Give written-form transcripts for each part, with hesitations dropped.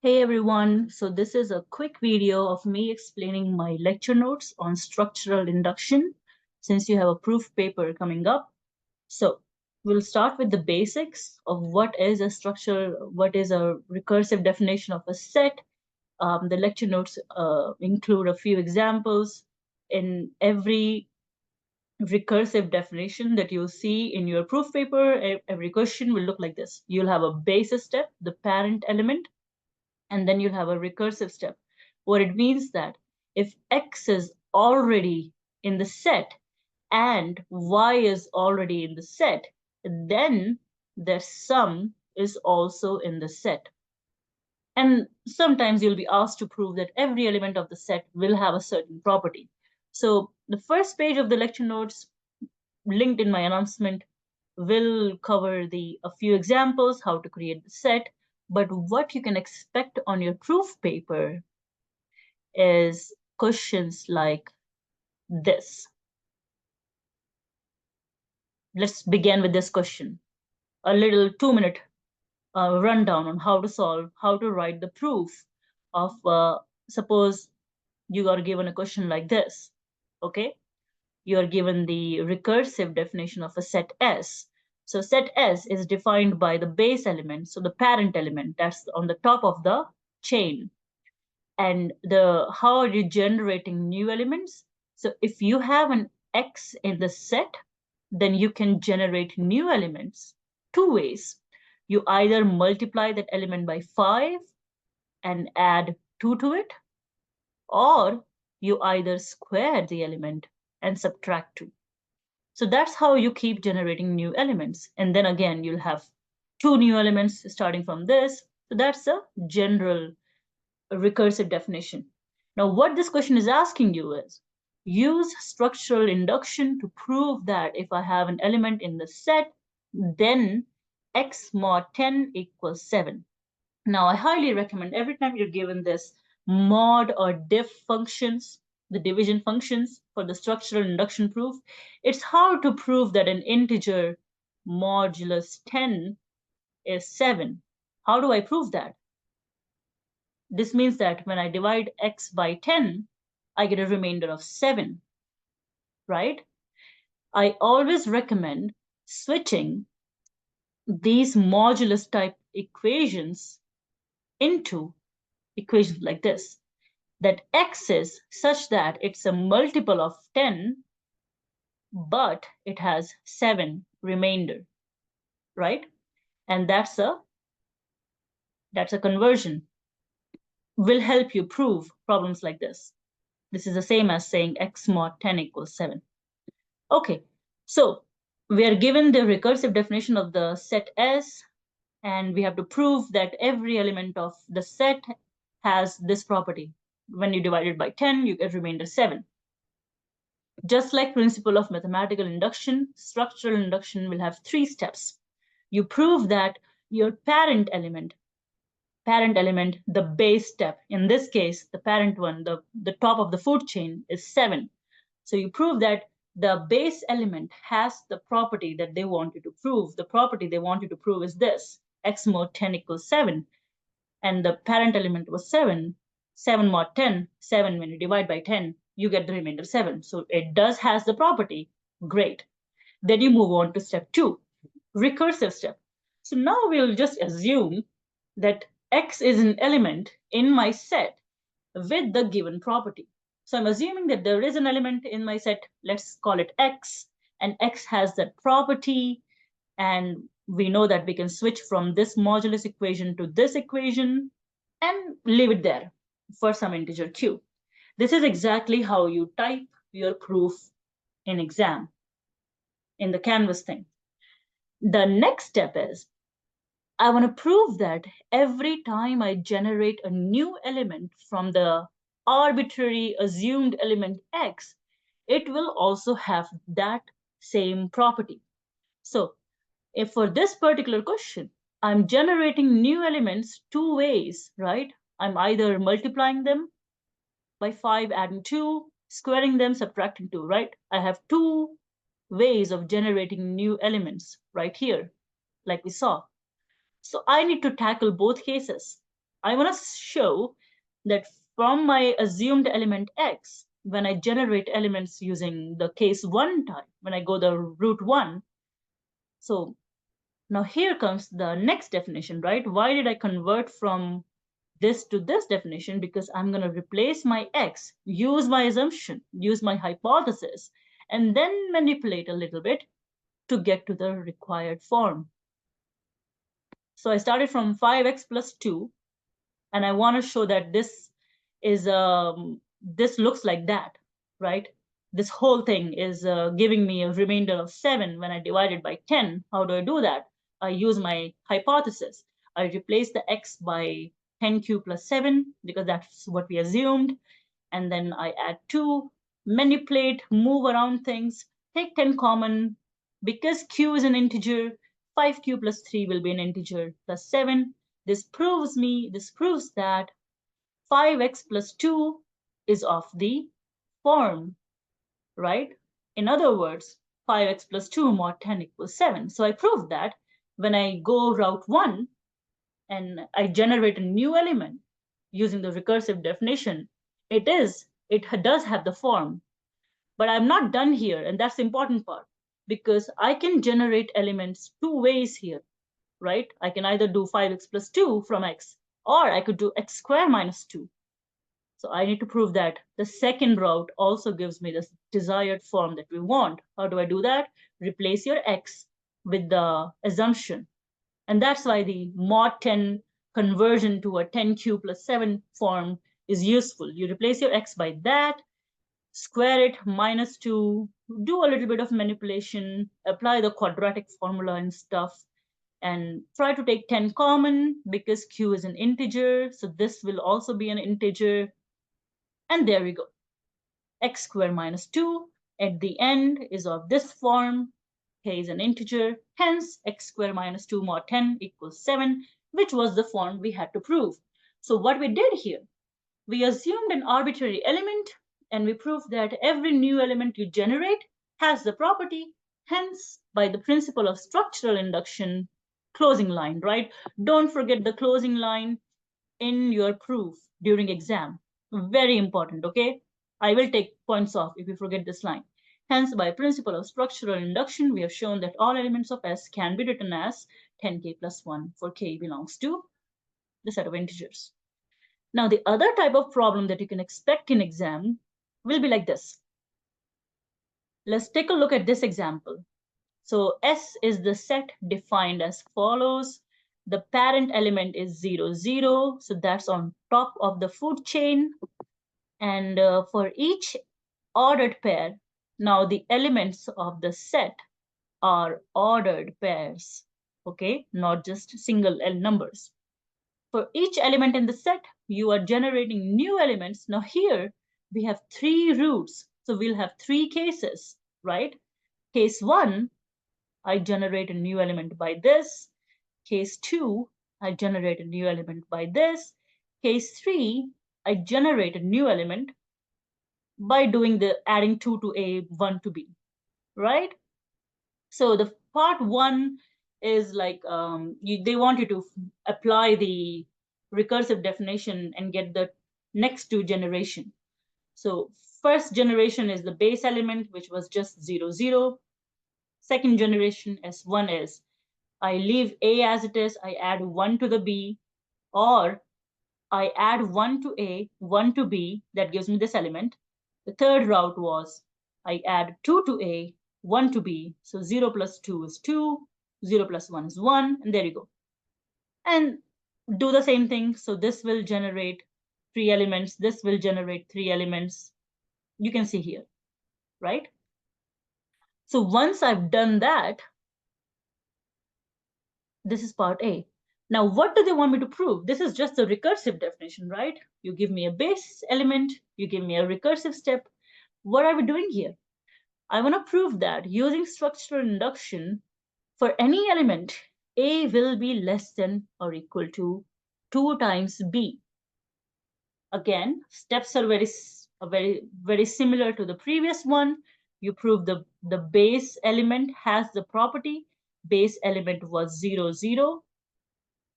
Hey everyone, so this is a quick video of me explaining my lecture notes on structural induction since you have a proof paper coming up. So we'll start with the basics of what is a recursive definition of a set. The lecture notes include a few examples. In every recursive definition that you'll see in your proof paper, every question will look like this. You'll have a basis step, the parent element, and then you'll have a recursive step. What it means that if X is already in the set and Y is already in the set, then their sum is also in the set. And sometimes you'll be asked to prove that every element of the set will have a certain property. So the first page of the lecture notes linked in my announcement will cover a few examples, how to create the set, but what you can expect on your proof paper is questions like this. Let's begin with this question. A little 2-minute rundown on how to write the proof of, suppose you are given a question like this, okay? You are given the recursive definition of a set S. So set S is defined by the base element, so the parent element that's on the top of the chain. And how are you generating new elements? So if you have an X in the set, then you can generate new elements two ways. You either multiply that element by 5 and add 2 to it, or you either square the element and subtract 2. So that's how you keep generating new elements. And then again, you'll have 2 new elements starting from this. So that's a general recursive definition. Now, what this question is asking you is, use structural induction to prove that if I have an element in the set, then x mod 10 equals 7. Now, I highly recommend every time you're given this mod or diff functions, the division functions for the structural induction proof, it's hard to prove that an integer modulus 10 is 7. How do I prove that? This means that when I divide x by 10, I get a remainder of 7, right? I always recommend switching these modulus type equations into equations like this, that x is such that it's a multiple of 10, but it has 7 remainder, right? And that's a conversion. Will help you prove problems like this. This is the same as saying x mod 10 equals 7. Okay, so we are given the recursive definition of the set S, and we have to prove that every element of the set has this property. When you divide it by 10, you get remainder 7. Just like principle of mathematical induction, structural induction will have 3 steps. You prove that your parent element, the base step, in this case, the parent one, the top of the food chain is 7. So you prove that the base element has the property that they want you to prove. The property they want you to prove is this, x mod 10 equals 7. And the parent element was 7. 7 mod 10, 7, when you divide by 10, you get the remainder 7. So it has the property. Great. Then you move on to step 2, recursive step. So now we'll just assume that x is an element in my set with the given property. So I'm assuming that there is an element in my set, let's call it x, and x has that property, and we know that we can switch from this modulus equation to this equation and leave it there for some integer q. This is exactly how you type your proof in exam, in the Canvas thing. The next step is, I want to prove that every time I generate a new element from the arbitrary assumed element x, it will also have that same property. So if for this particular question, I'm generating new elements 2 ways, right? I'm either multiplying them by 5, adding 2, squaring them, subtracting 2, right? I have 2 ways of generating new elements right here, like we saw. So I need to tackle both cases. I want to show that from my assumed element X, when I generate elements using the case 1 type, when I go the root 1, so now here comes the next definition, right? Why did I convert from this to this definition? Because I'm going to replace my X, use my assumption, use my hypothesis, and then manipulate a little bit to get to the required form. So I started from 5x plus 2, and I want to show that this is this looks like that, right? This whole thing is giving me a remainder of 7 when I divide it by 10. How do I do that? I use my hypothesis. I replace the x by 10q plus 7 because that's what we assumed. And then I add 2, manipulate, move around things, take 10 common. Because q is an integer, 5q plus 3 will be an integer plus 7. This proves that 5x plus 2 is of the form, right? In other words, 5x plus 2 mod 10 equals 7. So I proved that when I go route 1 and I generate a new element using the recursive definition, it does have the form. But I'm not done here, and that's the important part, because I can generate elements 2 ways here, right? I can either do 5x plus 2 from x, or I could do x squared minus 2. So I need to prove that the second route also gives me this desired form that we want. How do I do that? Replace your x with the assumption. And that's why the mod 10 conversion to a 10q plus 7 form is useful. You replace your x by that, square it, minus 2, do a little bit of manipulation, apply the quadratic formula and stuff, and try to take 10 common because q is an integer. So this will also be an integer. And there we go. X squared minus 2 at the end is of this form. K is an integer. Hence, x squared minus 2 mod 10 equals 7, which was the form we had to prove. So what we did here, we assumed an arbitrary element, and we proved that every new element you generate has the property. Hence, by the principle of structural induction, closing line, right? Don't forget the closing line in your proof during exam. Very important, okay? I will take points off if you forget this line. Hence, by principle of structural induction, we have shown that all elements of S can be written as 10k plus 1 for k belongs to the set of integers. Now, the other type of problem that you can expect in exam will be like this. Let's take a look at this example. So S is the set defined as follows. The parent element is 0, 0. So that's on top of the food chain. And for each ordered pair, now the elements of the set are ordered pairs, okay? Not just single numbers. For each element in the set, you are generating new elements. Now here, we have 3 roots. So we'll have 3 cases, right? Case 1, I generate a new element by this. Case 2, I generate a new element by this. Case 3, I generate a new element by doing the adding 2 to A, 1 to B, right? So the part 1 is like they want you to apply the recursive definition and get the next 2 generation. So first generation is the base element, which was just 0, 0. Second generation, S1 is I leave A as it is, I add 1 to the B, or I add 1 to A, 1 to B, that gives me this element. The third route was I add 2 to A, 1 to B, so 0 plus 2 is 2, 0 plus 1 is 1, and there you go. And do the same thing. So this will generate 3 elements, this will generate 3 elements. You can see here, right? So once I've done that, this is part A. Now, what do they want me to prove? This is just a recursive definition, right? You give me a base element, you give me a recursive step. What are we doing here? I want to prove that using structural induction, for any element, A will be less than or equal to 2 times B. Again, steps are very similar to the previous one. You prove the base element has the property. Base element was 0, 0,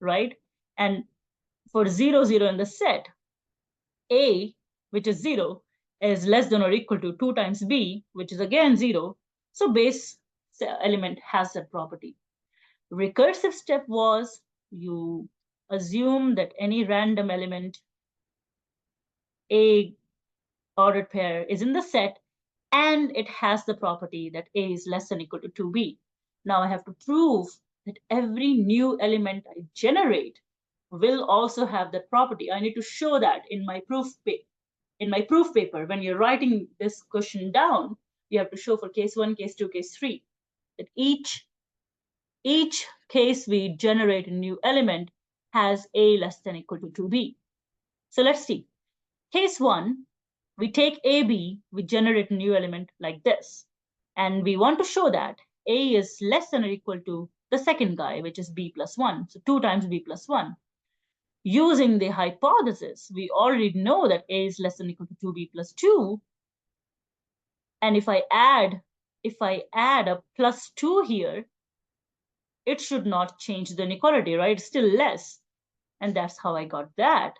right? And for 0, 0 in the set, A, which is 0, is less than or equal to 2 times B, which is again 0. So base element has that property. Recursive step was you assume that any random element A ordered pair is in the set and it has the property that A is less than or equal to 2B. Now I have to prove that every new element I generate will also have that property. I need to show that in my proof paper. When you're writing this question down, you have to show for case 1, case 2, case 3 that each case we generate a new element has A less than or equal to 2B. So let's see. Case 1, we take AB, we generate a new element like this. And we want to show that A is less than or equal to the second guy, which is B plus 1. So 2 times B plus 1. Using the hypothesis, we already know that A is less than or equal to 2B plus 2. And if I add a plus 2 here, it should not change the inequality, right? It's still less. And that's how I got that,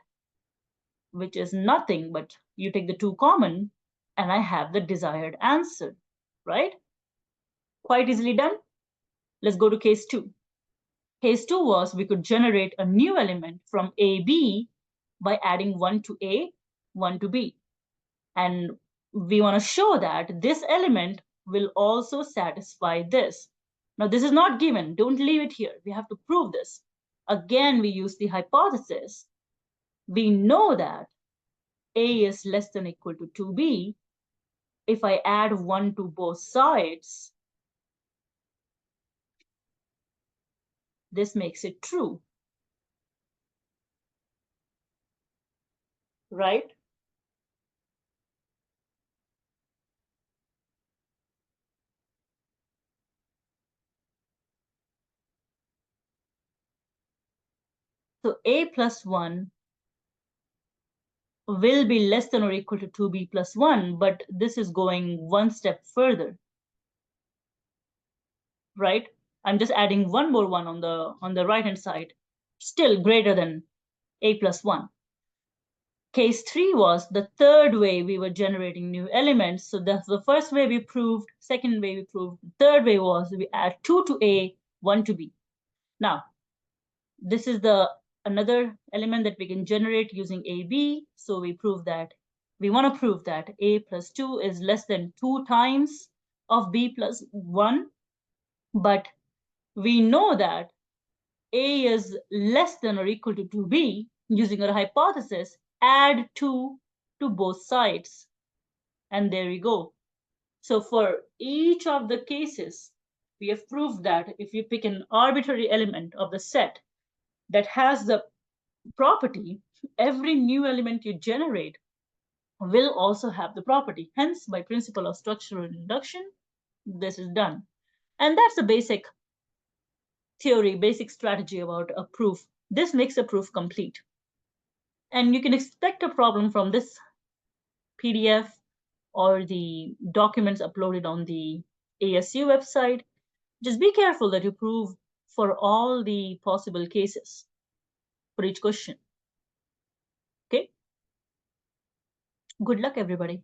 which is nothing but you take the 2 common and I have the desired answer, right? Quite easily done. Let's go to case 2. Case 2 was we could generate a new element from AB by adding 1 to A, 1 to B. And we want to show that this element will also satisfy this. Now, this is not given. Don't leave it here. We have to prove this. Again, we use the hypothesis. We know that A is less than or equal to 2B. If I add 1 to both sides, this makes it true, right? So A plus 1 will be less than or equal to 2B plus 1, but this is going one step further, right? I'm just adding one more 1 on the right-hand side, still greater than A plus 1. Case 3 was the third way we were generating new elements. So that's the first way we proved, second way we proved, third way was we add 2 to A, 1 to B. Now, this is another element that we can generate using AB. So we want to prove that A plus 2 is less than 2 times of B plus 1. But we know that A is less than or equal to 2B. Using our hypothesis, add 2 to both sides. And there we go. So for each of the cases, we have proved that if you pick an arbitrary element of the set that has the property, every new element you generate will also have the property. Hence, by principle of structural induction, this is done. And that's the basic theory, basic strategy about a proof. This makes a proof complete. And you can expect a problem from this PDF or the documents uploaded on the ASU website. Just be careful that you prove for all the possible cases for each question. Okay? Good luck, everybody.